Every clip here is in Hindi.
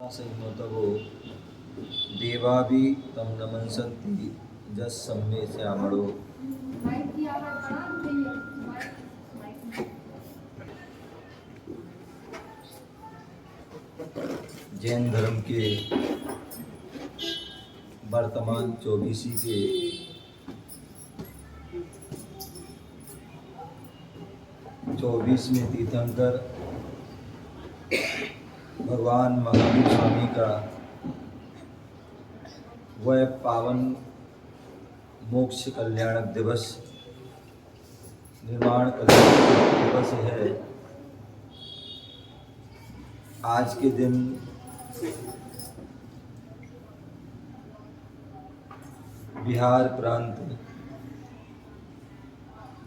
संहिमतवो देवाभि तं नमंसन्ति जस्सम्मे श्यामलो। जैन धर्म के वर्तमान 24वीं के चौबीसवें तीर्थंकर भगवान महावीर स्वामी का वह पावन मोक्ष कल्याणक दिवस, निर्माण कल्याणक दिवस है। आज के दिन बिहार प्रांत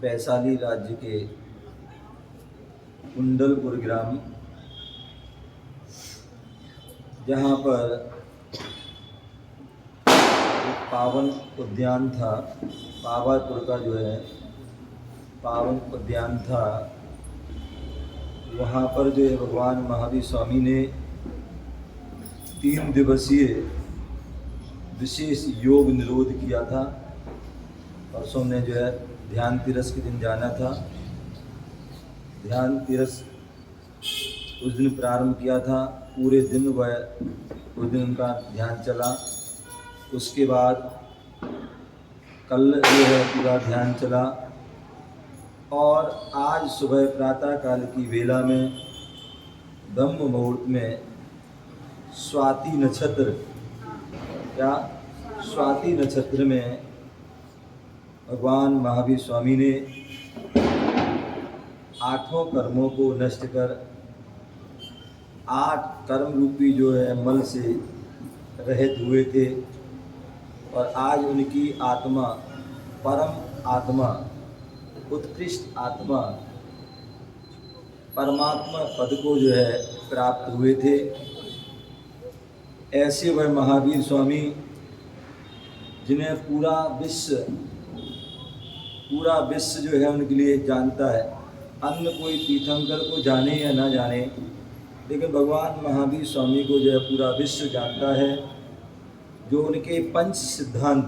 वैशाली राज्य के कुंडलपुर ग्राम, जहाँ पर एक पावन उद्यान था, पावापुर का जो है पावन उद्यान था, वहाँ पर जो है भगवान महावीर स्वामी ने 3 दिवसीय विशेष योग निरोध किया था। परसों ने जो है ध्यान तीरस के दिन जाना था। ध्यान तीरस उस दिन प्रारंभ किया था, पूरे दिन वह उस दिन उनका ध्यान चला। उसके बाद कल जो है पूरा ध्यान चला और आज सुबह प्रातः काल की वेला में ब्रह्म मुहूर्त में स्वाति नक्षत्र या स्वाति नक्षत्र में भगवान महावीर स्वामी ने 8 कर्मों को नष्ट कर 8 कर्म रूपी जो है मल से रहित हुए थे और आज उनकी आत्मा, परम आत्मा, उत्कृष्ट आत्मा परमात्मा पद को जो है प्राप्त हुए थे। ऐसे वह महावीर स्वामी जिन्हें पूरा विश्व जो है उनके लिए जानता है। अन्य कोई तीर्थंकर को जाने या ना जाने, लेकिन भगवान महावीर स्वामी को जो है पूरा विश्व जानता है। जो उनके 5 सिद्धांत,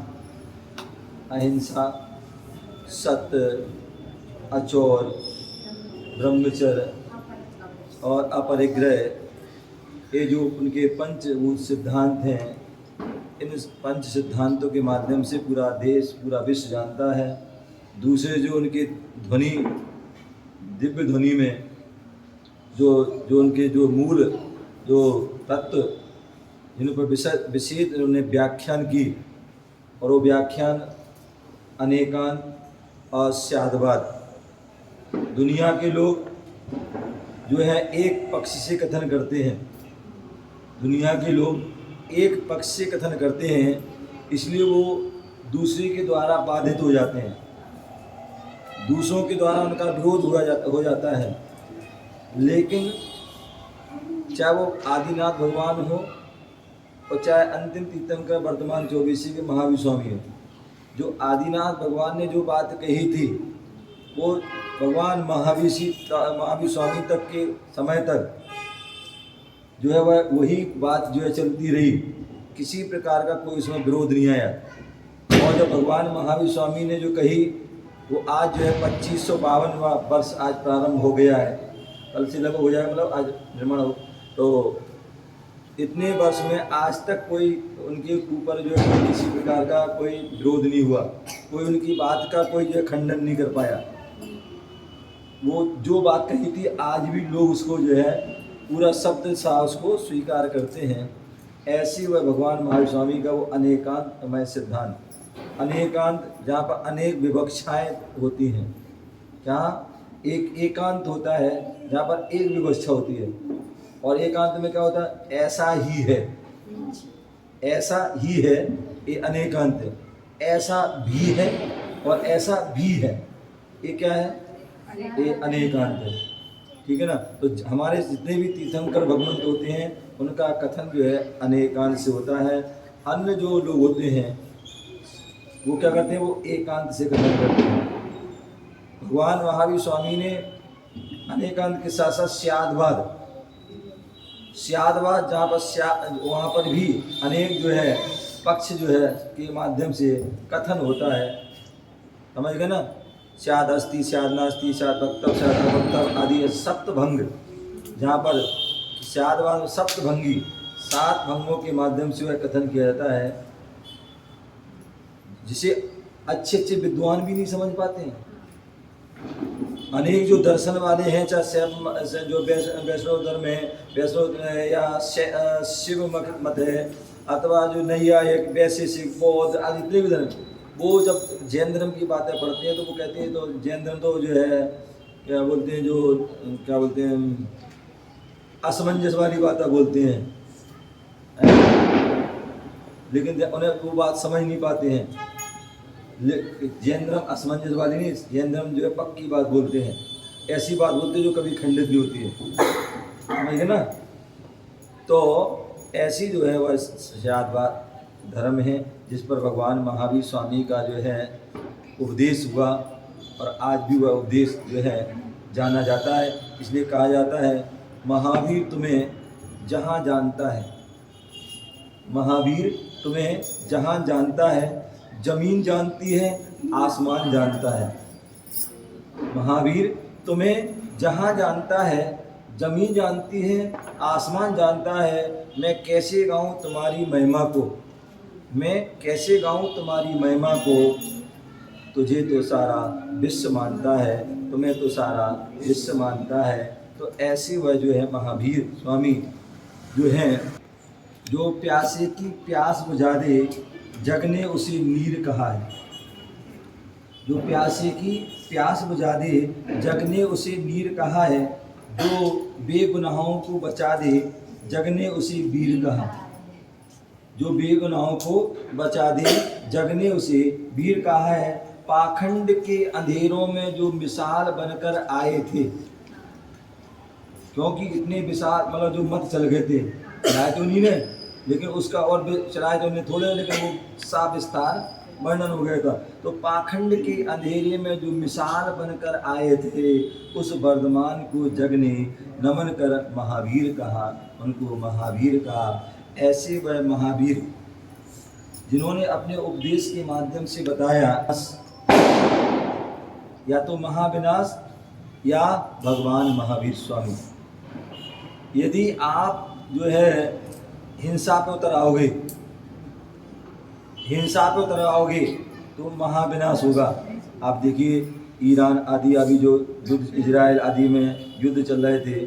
अहिंसा, सत्य, अचौर, ब्रह्मचर्य और अपरिग्रह, ये जो उनके 5 सिद्धांत हैं, इन 5 सिद्धांतों के माध्यम से पूरा देश, पूरा विश्व जानता है। दूसरे जो उनके ध्वनि, दिव्य ध्वनि में जो उनके जो मूल जो तत्व जिन पर विशेष उन्होंने व्याख्यान की, और वो व्याख्यान अनेकांत और स्याद्वाद। दुनिया के लोग जो है एक पक्ष से कथन करते हैं, दुनिया के लोग एक पक्ष से कथन करते हैं, इसलिए वो दूसरे के द्वारा बाधित हो जाते हैं, दूसरों के द्वारा उनका विरोध हो जाता है। लेकिन चाहे वो आदिनाथ भगवान हो और चाहे अंतिम तीर्थंकर वर्तमान 24वीं के महावीर स्वामी हो, जो आदिनाथ भगवान ने जो बात कही थी वो भगवान महावीर स्वामी तक के समय तक जो है वह वही बात जो है चलती रही। किसी प्रकार का कोई उसमें विरोध नहीं आया। और जब भगवान महावीर स्वामी ने जो कही वो आज जो है 2552वां वर्ष आज प्रारंभ हो गया है। कल से लगभग हो जाएगा, मतलब आज निर्माण हो, तो इतने वर्ष में आज तक कोई उनके ऊपर जो है किसी प्रकार का कोई विरोध नहीं हुआ, कोई उनकी बात का कोई जो है खंडन नहीं कर पाया। वो जो बात कही थी आज भी लोग उसको जो है पूरा शब्द सा उसको स्वीकार करते हैं। ऐसी वह भगवान महावीर स्वामी का वो अनेकांतमय सिद्धांत, अनेकांत जहाँ पर अनेक विवक्षाएँ होती हैं, जहाँ एक एकांत होता है जहाँ पर एक विवक्षा होती है, और एकांत में क्या होता है, ऐसा ही है, ऐसा ही है, ये अनेकांत है। ऐसा भी है और ऐसा भी है, ये क्या है, ये अनेकांत है। ठीक है ना। तो हमारे जितने भी तीर्थंकर भगवंत होते हैं उनका कथन जो है अनेकांत से होता है। अन्य जो लोग होते हैं वो क्या करते हैं, वो एकांत से कथन करते हैं। भगवान महावीर स्वामी ने अनेकांत के साथ साथ स्याद्वाद स्यादवाद जहाँ पर वहाँ पर भी अनेक जो है पक्ष जो है के माध्यम से कथन होता है, समझ गए ना। स्याद अस्ति, स्याद नास्ति, स्याद वक्तव्य, स्याद अवक्तव्य आदि सप्तभंग, जहाँ पर स्यादवाद सप्तभंगी 7 भंगों के माध्यम से वह कथन किया जाता है, जिसे अच्छे अच्छे विद्वान भी नहीं समझ पाते हैं। अनेक जो दर्शन वाले हैं, चाहे जो वैष्णव धर्म है, वैष्णव या शिव मत है, अथवा जो नैयायिक, वैशेषिक, बौद्ध आदि जितने भी धर्म, वो जब जैन धर्म की बातें पढ़ते हैं तो वो कहते हैं तो जैन धर्म तो जो है क्या बोलते हैं, जो क्या बोलते हैं असमंजस वाली बातें बोलते हैं, लेकिन उन्हें वो बात समझ नहीं पाते हैं। जैन धर्म असमंजस वाली नहीं, जैन धर्म जो है पक्की बात बोलते हैं, ऐसी बात बोलते हैं जो कभी खंडित नहीं होती है, समझे ना। तो ऐसी जो है वह स्यादवाद धर्म है, जिस पर भगवान महावीर स्वामी का जो है उपदेश हुआ, और आज भी वह उपदेश जो है जाना जाता है। इसलिए कहा जाता है महावीर तुम्हें जहाँ जानता है, महावीर तुम्हें जहाँ जानता है, जमीन जानती है, आसमान जानता है। महावीर तुम्हें जहाँ जानता है, जमीन जानती है, आसमान जानता है। मैं कैसे गाऊँ तुम्हारी महिमा को, मैं कैसे गाऊँ तुम्हारी महिमा को, तुझे तो सारा विश्व मानता है, तुम्हें तो सारा विश्व मानता है। तो ऐसे वह जो है महावीर स्वामी जो हैं, जो प्यासे की प्यास बुझा दे, जगने उसे नीर कहा है। जो प्यासे की प्यास बुझा दे, जगने उसे नीर कहा है। जो बेगुनाहों को बचा दे, जगने उसे वीर कहा। जो बेगुनाहों को बचा दे, जगने उसे वीर कहा है। पाखंड के अंधेरों में जो मिसाल बनकर आए थे, क्योंकि इतने विशाल मतलब जो मत चल गए थे, चलाए तो नहीं ने, लेकिन उसका और चलाए तो नहीं थोड़े, लेकिन वो साफ विस्तार वर्णन हो गया था। तो पाखंड के अंधेरे में जो मिसाल बनकर आए थे, उस वर्धमान को जग ने नमन कर महावीर कहा, उनको महावीर कहा। ऐसे वह महावीर जिन्होंने अपने उपदेश के माध्यम से बताया या तो महाविनाश या भगवान महावीर स्वामी। यदि आप जो है हिंसा पे उतर आओगे, हिंसा पे उतर आओगे तो महाविनाश होगा। आप देखिए ईरान आदि अभी जो युद्ध इजराइल आदि में युद्ध चल रहे थे,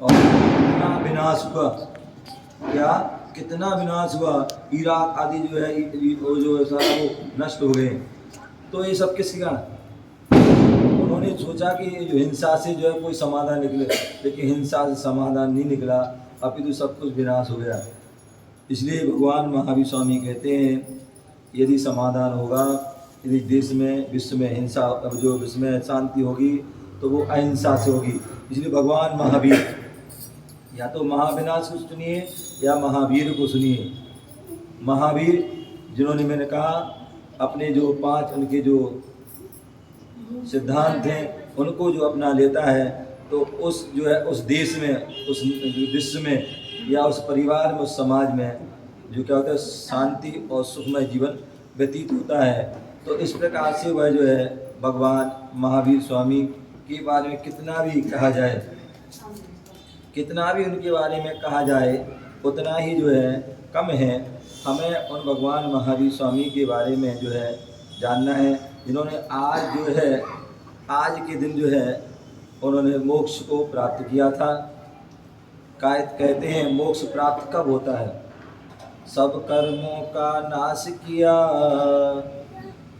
और कितना विनाश हुआ, क्या कितना विनाश हुआ। इराक आदि जो है वो जो सारा वो नष्ट हो गए। तो ये सब किसके कारण? उन्होंने सोचा कि जो हिंसा से जो है कोई समाधान निकले, लेकिन हिंसा से समाधान नहीं निकला, अभी तो सब कुछ विनाश हो गया। इसलिए भगवान महावीर स्वामी कहते हैं यदि समाधान होगा, यदि देश में विश्व में हिंसा, अब जो विश्व में शांति होगी तो वो अहिंसा से होगी। इसलिए भगवान महावीर या तो महाविनाश को सुनिए या महावीर को सुनिए। महावीर जिन्होंने मैंने कहा अपने जो 5 उनके जो सिद्धांत हैं उनको जो अपना लेता है, तो उस जो है उस देश में, उस विश्व में या उस परिवार में, उस समाज में जो क्या होता है शांति और सुखमय जीवन व्यतीत होता है। तो इस प्रकार से वह जो है भगवान महावीर स्वामी के बारे में कितना भी कहा जाए, कितना भी उनके बारे में कहा जाए उतना ही जो है कम है। हमें उन भगवान महावीर स्वामी के बारे में जो है जानना है, जिन्होंने आज जो है आज के दिन जो है उन्होंने मोक्ष को प्राप्त किया था। कहते हैं मोक्ष प्राप्त कब होता है? सब कर्मों का नाश किया,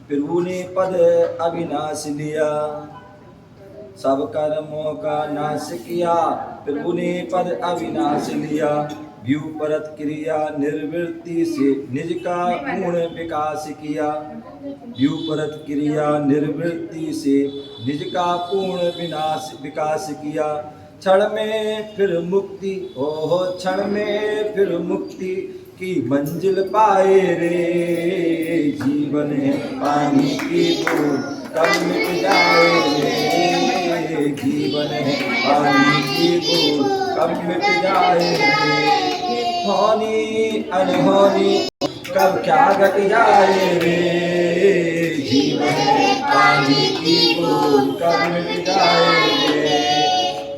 प्रभु ने पद अविनाश लिया। सब कर्मों का नाश किया, प्रभु ने पद अविनाश लिया। व्यू परत क्रिया निर्वृत्ति से निज का पूर्ण विकास किया। व्यू परत क्रिया निर्वृत्ति से निज का पूर्ण विकास किया। क्षण में फिर मुक्ति, ओहो क्षण में फिर मुक्ति की मंजिल पाए रे। जीवन है पानी की बूंद कब मिट जाए रे। जीवन है पानी की बूंद कब मिट जाए रे, होनी अनहोनी कब क्या घट जाए रे, जीवन है पानी की बूंद कब मिट जाए रे,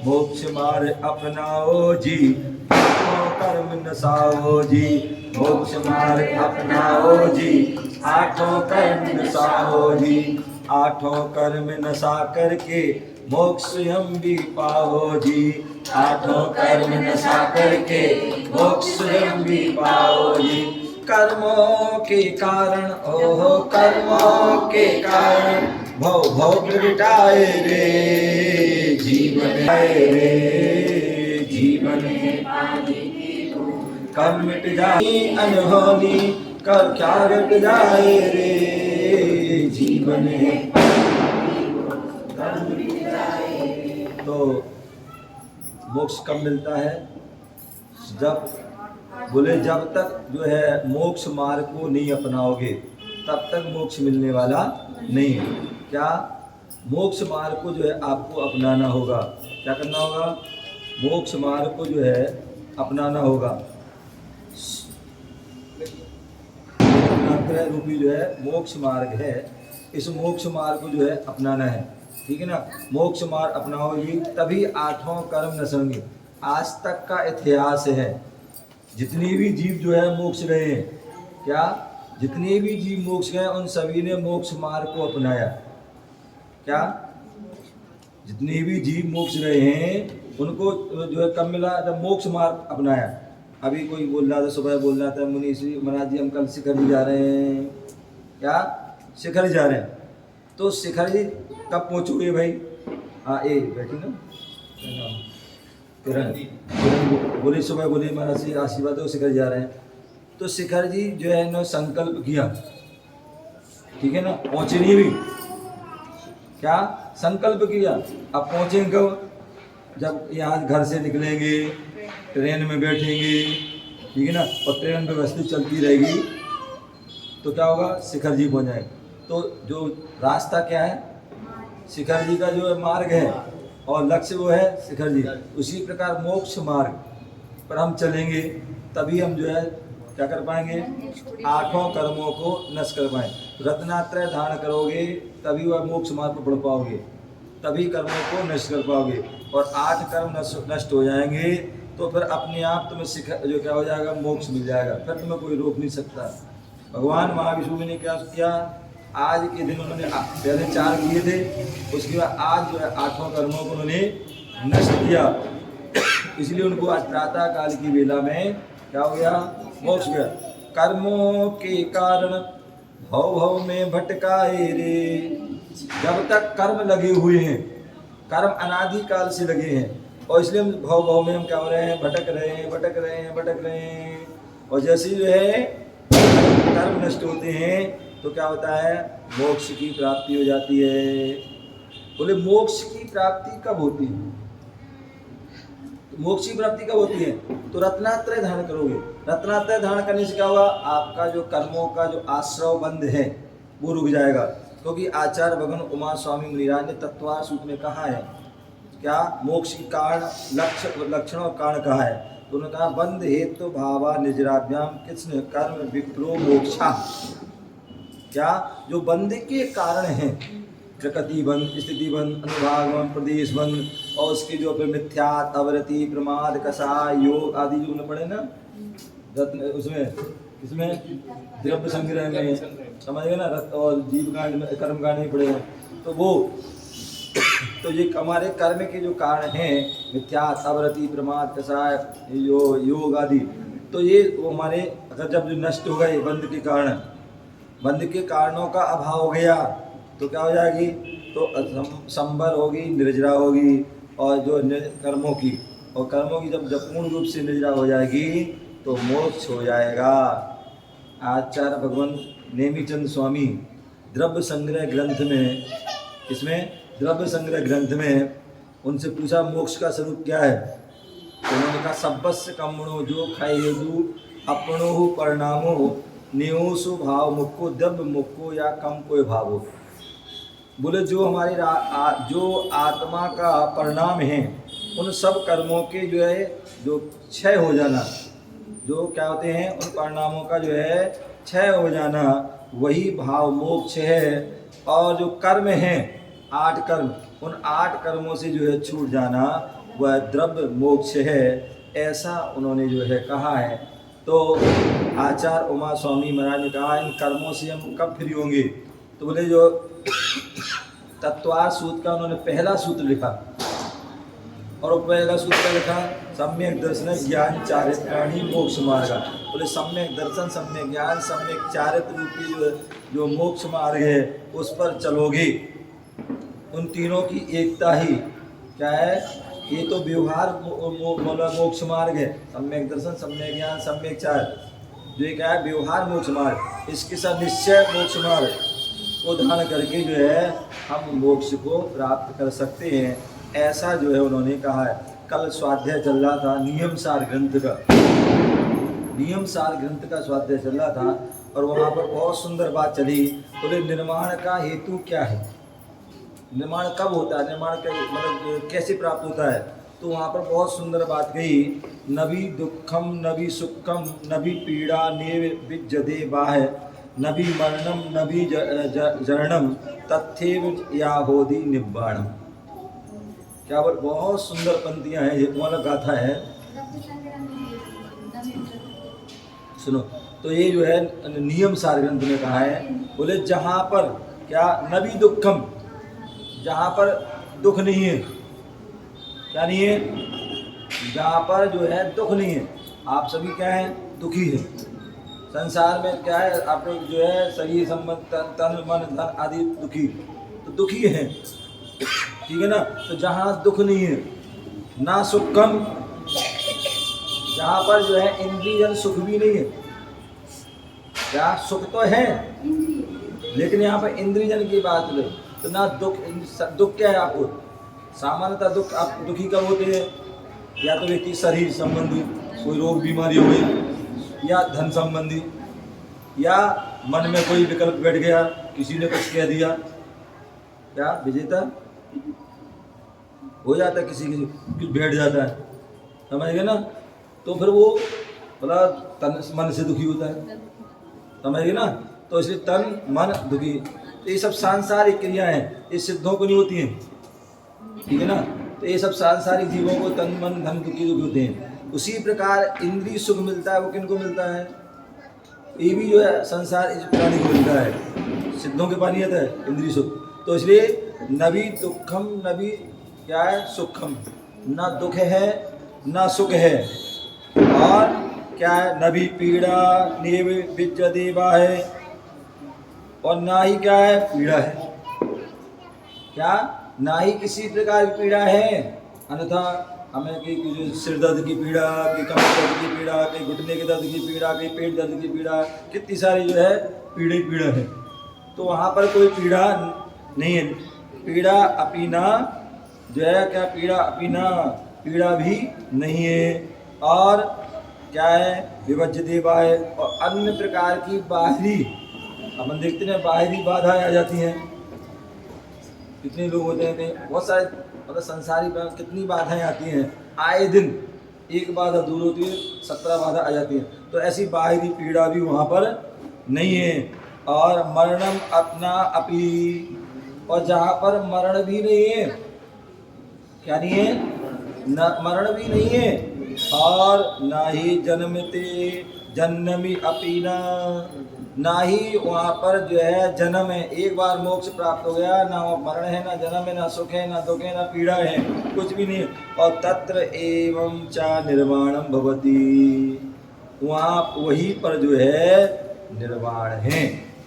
मोक्ष मार्ग अपनाओ जी, आठों कर्म नसाओ जी, मोक्ष मार्ग अपनाओ जी, आठों कर्म नसाओ जी, आठों कर्म नसा करके मोक्ष स्वयं भी पाओ जी, आठों कर्म नसा करके मोक्ष स्वयं भी पाओ जी, कर्मों के कारण ओहो कर्मों के कारण भव भव प्रगटाए रे, जीवन है रे, जीवन है कब मिट जाए अनहोनी कब क्या घट जाए रे, जीवन है। तो मोक्ष कब मिलता है? जब बोले जब तक जो है मोक्ष मार्ग को नहीं अपनाओगे तब तक मोक्ष मिलने वाला नहीं है। क्या? मोक्ष मार्ग को जो है आपको अपनाना होगा। क्या करना होगा? मोक्ष मार्ग को जो है अपनाना होगा। रूपी जो है मोक्ष मार्ग है, इस मोक्ष मार्ग को जो है अपनाना है। ठीक है ना? मोक्ष मार्ग अपनाओगी तभी आठों कर्म नसेंगे। आज तक का इतिहास है, जितनी भी जीव जो है मोक्ष गए हैं, क्या जितने भी जीव मोक्ष गए उन सभी ने मोक्ष मार्ग को अपनाया। क्या? जितने भी जीव मोक्ष गए हैं उनको जो है कब मिला? जब मोक्ष मार्ग अपनाया। अभी कोई बोल रहा था, सुबह बोल रहा था, मुनि श्री महाराज जी हम कल शिखर जी जा रहे हैं। क्या? शिखर जा रहे हैं। तो शिखर जी कब पहुँचोगे भाई? हाँ ए बैठी ना किरण बोले, सुबह बोले महाराज जी आशीर्वाद हो, शिखर जा रहे हैं। तो शिखर जी जो है ना संकल्प किया, ठीक है ना, पहुँचे नहीं भी। क्या? संकल्प किया। अब पहुँचेंगे कब? जब यहाँ घर से निकलेंगे, ट्रेन में बैठेंगे, ठीक है ना, और ट्रेन व्यवस्थित चलती रहेगी तो क्या होगा? शिखर जी पहुँच जाएंगे। तो जो रास्ता क्या है? शिखर जी का जो है मार्ग है और लक्ष्य वो है शिखर जी। उसी प्रकार मोक्ष मार्ग पर हम चलेंगे तभी हम जो है क्या कर पाएंगे? आठों कर्मों को नष्ट कर पाएंगे। रत्नात्रय धारण करोगे तभी वह मोक्ष मार्ग पर बढ़ पाओगे, तभी कर्मों को नष्ट कर पाओगे। और 8 कर्म नष्ट हो जाएंगे तो फिर अपने आप तुम्हें शिखर जो क्या हो जाएगा? मोक्ष मिल जाएगा। फिर तुम्हें कोई रोक नहीं सकता। भगवान महाविष्णु ने क्या किया? आज के दिन उन्होंने पहले 4 किए थे, उसके बाद आज जो है 8 कर्मों को उन्होंने नष्ट किया। इसलिए उनको आज प्रातः काल की वेला में क्या हो गया? मोक्ष गया। कर्मों के कारण भव भव में भटकाए रे। जब तक कर्म लगे हुए हैं, कर्म अनादि काल से लगे हैं, और इसलिए हम भव भव में हम क्या हो रहे हैं? भटक रहे हैं, भटक रहे हैं, भटक रहे हैं। और जैसे जो है कर्म नष्ट होते हैं तो क्या होता है? मोक्ष की प्राप्ति हो जाती है। बोले मोक्ष की प्राप्ति कब होती है? मोक्ष की प्राप्ति कब होती है? तो रत्नात्रय धारण करोगे। रत्नात्रय धारण करने से क्या होगा? आपका जो कर्मों का जो आश्रव बंध है वो रुक जाएगा। क्योंकि आचार्य भगवान उमा स्वामी मुनिराज ने तत्वार सूत्र में कहा है, क्या? मोक्ष की कारण लक्षण और कारण कहा है। तो उन्होंने कहा बंध हेतु भावा निजराभ्याम कृष्ण कर्म विप्रो मोक्षा। क्या? जो बंध के कारण हैं, प्रकृति बंध, स्थिति बंध, अनुभाग बंध, प्रदेश बंध, और उसके जो फिर मिथ्या, अवरति, प्रमाद, कषाय, योग आदि जो पढ़े ना उसमें, इसमें द्रव्य संग्रह में समझ गए ना, रत और जीव कांड में, कर्म कांड में पढ़े हैं। तो वो तो ये हमारे कर्म के जो कारण हैं, मिथ्या, अवरति, प्रमाद, कषाय, योग आदि, तो ये वो हमारे अगर जब जो नष्ट हो गए बंध के कारण, बंध के कारणों का अभाव हो गया तो क्या हो जाएगी? तो संबर होगी, निर्जरा होगी, और जो कर्मों की, और कर्मों की जब पूर्ण रूप से निर्जरा हो जाएगी तो मोक्ष हो जाएगा। आचार्य भगवान नेमीचंद स्वामी द्रव्य संग्रह ग्रंथ में, इसमें द्रव्य संग्रह ग्रंथ में उनसे पूछा मोक्ष का स्वरूप क्या है? तो उन्होंने कहा सब्बस्य कम्मणो जो खयेदु अपनो परिणामो न्योसु भाव मुक्को द्रव्य मुक्को या कम कोई भावो। बोले जो हमारे जो आत्मा का परिणाम है, उन सब कर्मों के जो है जो क्षय हो जाना, जो क्या होते हैं उन परिणामों का जो है क्षय हो जाना, वही भाव मोक्ष है। और जो कर्म हैं 8 कर्म, उन 8 कर्मों से जो है छूट जाना, वह द्रव्य मोक्ष है। ऐसा उन्होंने जो है कहा है। तो आचार्य उमा स्वामी महाराज ने कहा इन कर्मों से हम कब फ्री होंगे? तो बोले जो तत्वार सूत्र का उन्होंने पहला सूत्र लिखा, और वो पहला सूत्र क्या लिखा? सम्यक दर्शन ज्ञान चारित्राणी मोक्ष मार्ग। बोले सम्यक दर्शन, सम्यक ज्ञान, सम्यक चारित्र रूपी जो मोक्ष मार्ग है उस पर चलोगे। उन तीनों की एकता ही क्या है? ये तो व्यवहार मोक्ष मार्ग है, सम्यक दर्शन, सम्यक ज्ञान, सम्यक चारित्र, जो क्या है व्यवहार मोक्ष मार्ग। इसके साथ निश्चय मोक्ष मार्ग को धारण करके जो है हम मोक्ष को प्राप्त कर सकते हैं। ऐसा जो है उन्होंने कहा है। कल स्वाध्याय चल रहा था नियम सार ग्रंथ का, नियम सार ग्रंथ का स्वाध्याय चल रहा था, और वहाँ पर बहुत सुंदर बात चली। बोले निर्माण का हेतु क्या है, निर्माण कब होता है, निर्माण का मतलब कैसे प्राप्त होता है? तो वहाँ पर बहुत सुंदर बात कही, नभी दुखम नभी सुखम नभी पीड़ा ने विज्जदे बाह नभी मरणम नभी जरणम तथेव या होदी निब्बाणम। क्या बोल, बहुत सुंदर पंक्तियां हैं, ये वाला गाथा है, सुनो। तो ये जो है नियम सार ग्रंथ में कहा है। बोले जहाँ पर क्या नभी दुखम, जहाँ पर दुख नहीं है, क्या नहीं है? जहाँ पर जो है दुख नहीं है। आप सभी क्या है? दुखी है। संसार में क्या है? आप लोग जो है शरीर संबंध तन मन धन आदि दुखी, तो दुखी है, ठीक है ना? तो जहाँ दुख नहीं है, ना सुखम, जहाँ पर जो है इंद्रियजन सुख भी नहीं है। क्या सुख तो है, लेकिन यहाँ पर इंद्रियजन की बात है, तो ना दुख। दुख क्या है आपको? सामान्यतः दुख आप दुखी कब होते हैं? या तो व्यक्ति शरीर संबंधी कोई रोग बीमारी हो गई, या धन संबंधी, या मन में कोई विकल्प बैठ गया, किसी ने कुछ कह दिया, क्या विजेता हो जाता है, किसी कुछ बैठ जाता है, समझ गए ना? तो फिर वो बोला तन मन से दुखी होता है, समझ गए ना? तो इसलिए तन मन दुखी, तो ये सब सांसारिक क्रिया हैं, ये सिद्धों को नहीं होती हैं, ठीक है ना? तो ये सब सांसारिक जीवों को तन मन धन दुखी होते हैं। उसी प्रकार इंद्रिय सुख मिलता है, वो किनको मिलता है? ये भी जो है संसार इस प्राणी को मिलता है, सिद्धों के पानी आता है इंद्रिय सुख। तो इसलिए नभी दुखम नभी क्या है? सुखम, ना दुख है ना सुख है, और क्या है? नभी पीड़ा नेव विज्जदे बाह, और ना ही क्या है? पीड़ा है। क्या? ना ही किसी प्रकार की पीड़ा है, अन्यथा हमें कि सिर दर्द की पीड़ा, कि कमर दर्द की पीड़ा, कहीं घुटने के दर्द की पीड़ा, कहीं पेट दर्द की पीड़ा, कितनी सारी जो है पीड़ा है। तो वहाँ पर कोई पीड़ा नहीं है। पीड़ा अपीना जो है क्या? पीड़ा अपीना, पीड़ा भी नहीं है। और क्या है? विभज्जते बाह, और अन्य प्रकार की बाहरी, अपन देखते हैं बाहरी बाधाएं आ जाती हैं। कितने लोग होते हैं, बहुत सारे मतलब संसारी कितनी बाधाएं आती हैं, आए दिन एक बाधा दूर होती है, 17 बाधा आ जाती हैं। तो ऐसी बाहरी पीड़ा भी वहाँ पर नहीं है। और मरणम अपना अपी, और जहाँ पर मरण भी नहीं है, क्या नहीं है? न मरण भी नहीं है, और ना ही जन्मते जन्मी अपीना, ना ही वहाँ पर जो है जन्म है। एक बार मोक्ष प्राप्त हो गया, ना मरण है, ना जन्म है, ना सुख है, ना दुख है, ना पीड़ा है, कुछ भी नहीं। और तत्र एवं चा निर्वाणम भवति, वहाँ वहीं पर जो है निर्वाण है,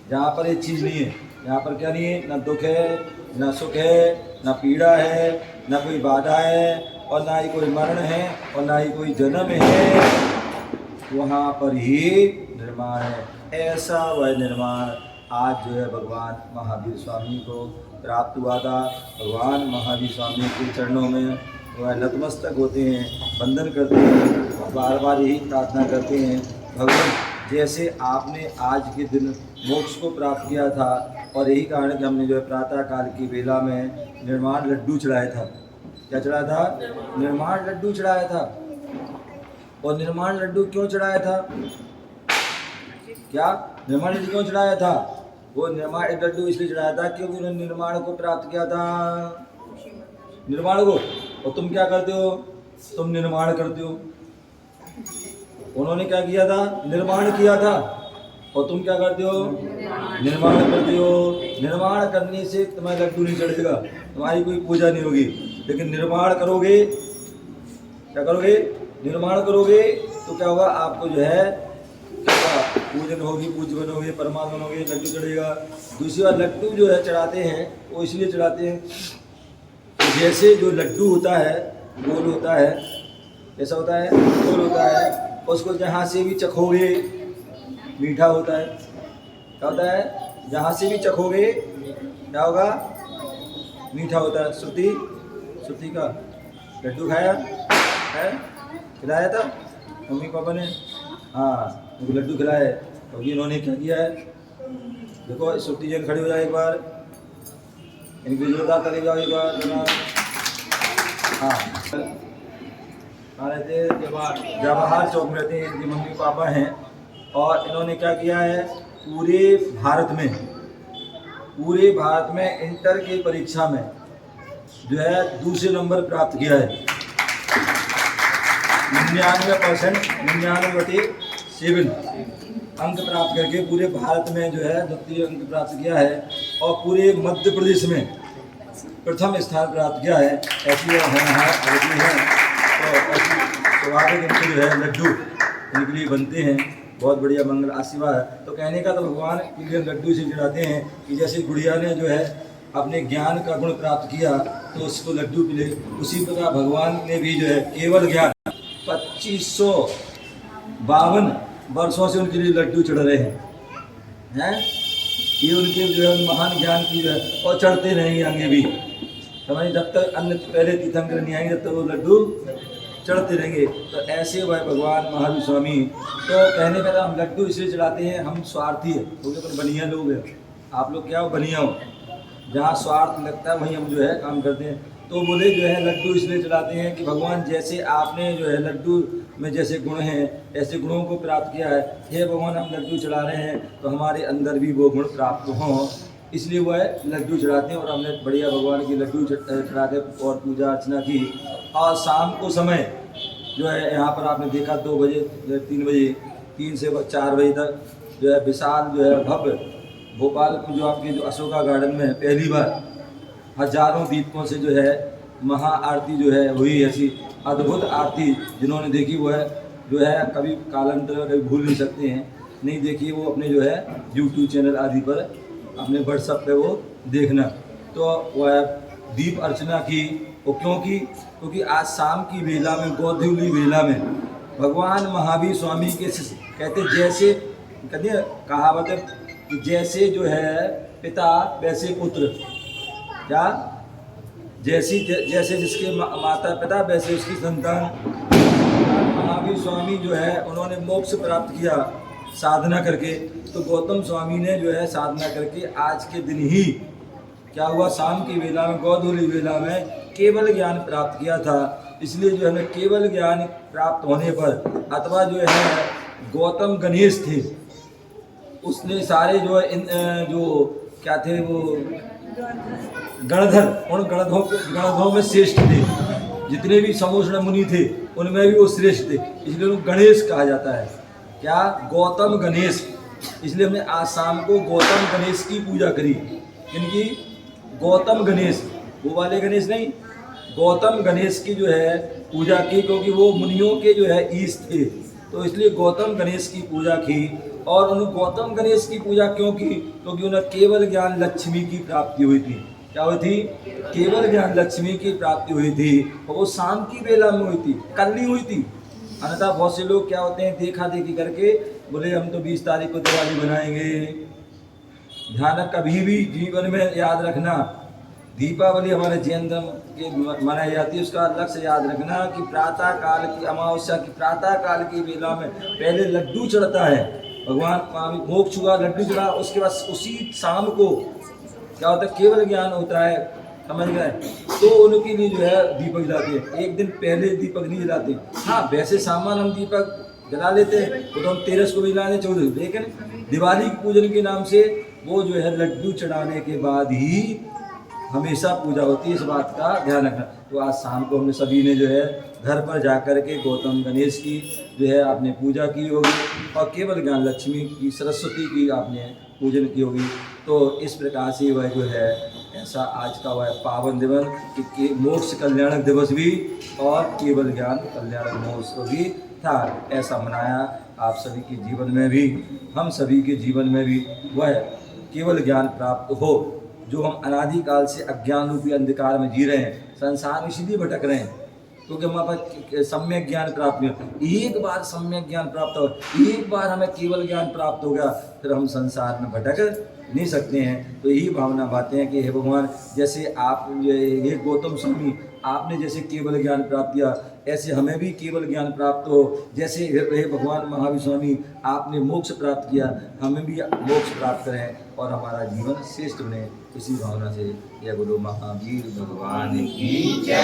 जहाँ पर ये चीज़ नहीं है। यहाँ पर क्या नहीं है? ना दुख है, ना सुख है, ना पीड़ा है, ना कोई बाधा है, और ना ही कोई मरण है, और ना ही कोई जन्म है। वहाँ पर ही निर्माण है। ऐसा वह निर्माण आज जो है भगवान महावीर स्वामी को प्राप्त हुआ था। भगवान महावीर स्वामी के चरणों में वह नतमस्तक होते हैं, वंदन करते हैं, और बार बार यही प्रार्थना करते हैं, भगवान जैसे आपने आज के दिन मोक्ष को प्राप्त किया था, और यही कारण है कि हमने जो है प्रातः काल की बेला में निर्माण लड्डू चढ़ाया था। क्या चढ़ाया था? निर्माण लड्डू चढ़ाया था। और निर्माण लड्डू क्यों चढ़ाया था? क्या निर्माण लड्डू क्यों चढ़ाया था? वो निर्माण लड्डू इसलिए चढ़ाया था क्योंकि उन्होंने निर्माण को प्राप्त किया था, निर्माण को। और तुम क्या करते हो? तुम निर्माण करते हो। उन्होंने क्या किया था? निर्माण किया था। और तुम क्या करते हो? निर्माण करते हो। निर्माण करने से तुम्हारा लड्डू नहीं चढ़ेगा, तुम्हारी कोई पूजा नहीं होगी। लेकिन निर्माण करोगे, क्या करोगे? निर्माण करोगे तो क्या होगा? आपको जो है पूजन होगी, पूज्य बनोगे, परमात्मा बनोगे, लड्डू चढ़ेगा। दूसरी बात, लड्डू जो है चढ़ाते हैं वो इसलिए चढ़ाते हैं कि जैसे जो लड्डू होता है गोल होता है, ऐसा होता है, गोल होता है, उसको जहाँ से भी चखोगे मीठा होता है। क्या होता है? जहाँ से भी चखोगे क्या होगा? मीठा होता है। श्रुति का लड्डू खाया है? खिलाया था मम्मी पापा ने? हाँ, उनको लड्डू खिलाए। तो इन्होंने क्या किया है? देखो श्रुति जन खड़ी हो जाए एक बार, इनकी जोरदार करे जाओ एक बार। हाँ, रहते जवाहर चौक में रहते हैं, इनके मम्मी पापा हैं। और इन्होंने क्या किया है? पूरे भारत में इंटर की परीक्षा में जो है दूसरे नंबर प्राप्त किया है। 99.99 अंक प्राप्त करके पूरे भारत में जो है द्वितीय अंक प्राप्त किया है। और पूरे मध्य प्रदेश में प्रथम स्थान प्राप्त किया है। ऐसी है तो स्वाभाविक इनके जो है लड्डू इनके लिए बनते हैं। बहुत बढ़िया मंगल आशीर्वाद है। तो कहने का तो भगवान के लिए लड्डू से चढ़ाते हैं कि जैसे गुड़िया ने जो है अपने ज्ञान का गुण प्राप्त किया तो उसको लड्डू मिले, उसी प्रकार भगवान ने भी जो है केवल ज्ञान 2552 वर्षों से उनके लिए लड्डू चढ़ रहे हैं। ये उनके जो है महान ज्ञान की जो है, और चढ़ते रहेंगे आगे भी। समझ, जब तक अन्य पहले तीर्थंकर नहीं आएंगे तब तक वो लड्डू चढ़ते रहेंगे। तो ऐसे हुआ भगवान महावीर स्वामी। तो कहने का हम लड्डू इसलिए चढ़ाते हैं, हम स्वार्थी है क्योंकि अपन बनिया लोग हैं। आप लोग क्या हो? बनिया हो। जहाँ स्वार्थ लगता है वहीं हम जो है काम करते हैं। तो बोले जो है लड्डू इसलिए चढ़ाते हैं कि भगवान जैसे आपने जो है लड्डू में जैसे गुण हैं ऐसे गुणों को प्राप्त किया है, हे भगवान हम लड्डू चढ़ा रहे हैं तो हमारे अंदर भी वो गुण प्राप्त हों, इसलिए वो है लड्डू चढ़ाते हैं। और हमने बढ़िया भगवान की लड्डू चढ़ाते और पूजा अर्चना की। और शाम को समय जो है यहाँ पर आपने देखा 2 बजे 3 बजे 3 से 4 बजे तक जो है विशाल जो है भव्य भोपाल में जो आपके जो अशोका गार्डन में पहली बार हजारों दीपकों से जो है महा आरती जो है हुई। ऐसी अद्भुत आरती जिन्होंने देखी वो है जो है कभी कालांतर में कभी भूल नहीं सकते हैं। नहीं देखी वो अपने जो है यूट्यूब चैनल आदि पर अपने व्हाट्सएप पे वो देखना। तो वह दीप अर्चना की। वो क्योंकि आज शाम की बेला में गोधूली बेला में भगवान महावीर स्वामी के कहते जैसे कहते कहावत है कि जैसे जो है पिता वैसे पुत्र। क्या? जैसे जिसके माता पिता वैसे उसकी संतान। महावीर स्वामी जो है उन्होंने मोक्ष प्राप्त किया साधना करके। तो गौतम स्वामी ने जो है साधना करके आज के दिन ही क्या हुआ? शाम की बेला में गोधूली बेला में केवल ज्ञान प्राप्त किया था। इसलिए जो हमें केवल ज्ञान प्राप्त होने पर अथवा जो है गौतम गणेश थे उसने सारे जो है जो क्या थे वो गणधर, उन गणधरों में श्रेष्ठ थे। जितने भी समोषण मुनि थे उनमें भी वो श्रेष्ठ थे, इसलिए उनको गणेश कहा जाता है। क्या? गौतम गणेश। इसलिए हमने आज शाम को गौतम गणेश की पूजा करी। इनकी गौतम गणेश, वो वाले गणेश नहीं, गौतम गणेश की जो है पूजा की क्योंकि वो मुनियों के जो है ईष्ट थे। तो इसलिए गौतम गणेश की पूजा की। और उन्होंने गौतम गणेश की पूजा क्यों की? क्योंकि उन्हें केवल ज्ञान लक्ष्मी की प्राप्ति हुई थी। क्या हुई थी? केवल ज्ञान लक्ष्मी की प्राप्ति हुई थी। और वो शाम की बेला में हुई थी, कल नहीं हुई थी। अन्यथा बहुत से लोग क्या होते हैं देखा देखी करके बोले हम तो 20 तारीख को दिवाली बनाएंगे। ध्यान कभी भी जीवन में याद रखना, दीपावली हमारे जैन धर्म के मनाई जाती है, उसका लक्ष्य याद रखना कि प्रातः काल की अमावस्या की प्रातः काल की बेला में पहले लड्डू चढ़ता है। भगवान महावीर मोक्ष हुआ, लड्डू चढ़ा, उसके बाद उसी शाम को क्या होता है, केवल ज्ञान होता है, समझ गए। तो उनके लिए जो है दीपक जलाते हैं, एक दिन पहले दीपक नहीं जलाते। हाँ वैसे सामान हम दीपक जला लेते हैं, वो तो हम 13 को भी जलाते 14, लेकिन दिवाली के पूजन के नाम से वो जो है लड्डू चढ़ाने के बाद ही हमेशा पूजा होती है, इस बात का ध्यान रखना। तो आज शाम को हमने सभी ने जो है घर पर जा कर के गौतम गणेश की जो है आपने पूजा की होगी, और केवल ज्ञान लक्ष्मी की, सरस्वती की आपने पूजन की होगी। तो इस प्रकार से वह जो है ऐसा आज का वह पावन दिवस कि मोक्ष कल्याणक दिवस भी और केवल ज्ञान कल्याणक महोत्सव भी था, ऐसा मनाया। आप सभी के जीवन में भी, हम सभी के जीवन में भी वह केवल ज्ञान प्राप्त हो, जो हम अनादिकाल से अज्ञान रूपी अंधकार में जी रहे हैं, संसार में इसलिए भटक रहे हैं क्योंकि हमारे पास सम्यक ज्ञान प्राप्त नहीं हो। एक बार सम्यक ज्ञान प्राप्त हो, एक बार हमें केवल ज्ञान प्राप्त हो गया, फिर हम संसार में भटक नहीं सकते हैं। तो यही भावना बातें हैं कि हे भगवान, जैसे आप ये गौतम स्वामी आपने जैसे केवल ज्ञान प्राप्त किया, ऐसे हमें भी केवल ज्ञान प्राप्त हो। जैसे हे भगवान महावीर स्वामी आपने मोक्ष प्राप्त किया, हमें भी मोक्ष प्राप्त करें और हमारा जीवन श्रेष्ठ बने। इसी भावना से यह गुरु महावीर भगवान की जय।